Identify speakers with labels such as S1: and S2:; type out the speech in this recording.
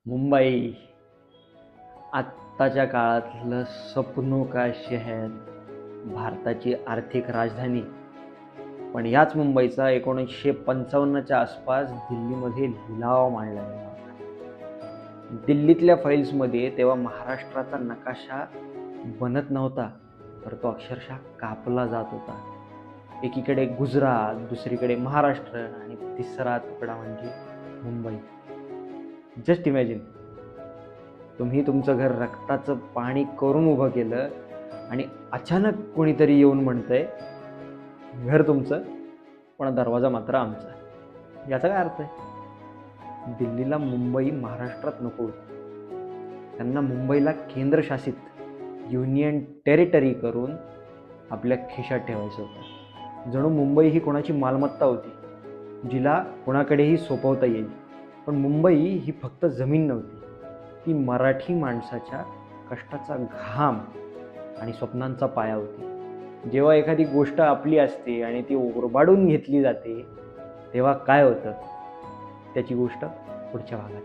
S1: मुंबई आत्ताच्या काळातलं सपनों का शहर, भारताची आर्थिक राजधानी. पण याच मुंबईचा 1955च्या आसपास दिल्लीमध्ये लिलाव मांडला गेला होता. दिल्लीतल्या फाईल्समध्ये तेव्हा महाराष्ट्राचा नकाशा बनत नव्हता, तर तो अक्षरशः कापला जात होता. एकीकडे गुजरात, दुसरीकडे महाराष्ट्र आणि तिसरा तुकडा म्हणजे मुंबई. जस्ट इमॅजिन, तुम्ही तुमचं घर रक्ताचं पाणी करून उभं केलं आणि अचानक कोणीतरी येऊन म्हणतंय घर तुमचं पण दरवाजा मात्र आमचा. याचा काय अर्थ आहे? दिल्लीला मुंबई महाराष्ट्रात नको होती. त्यांना मुंबईला केंद्रशासित युनियन टेरिटरी करून आपल्या खिशात ठेवायचं होतं. जणू मुंबई ही कोणाची मालमत्ता होती जिला कोणाकडेही सोपवता येईल. पण मुंबई ही फक्त जमीन नव्हती, ती मराठी माणसाच्या कष्टाचा घाम आणि स्वप्नांचा पाया होती. जेव्हा एखादी गोष्ट आपली असते आणि ती ओरबाडून घेतली जाते तेव्हा काय होतं त्याची गोष्ट पुढच्या भागात.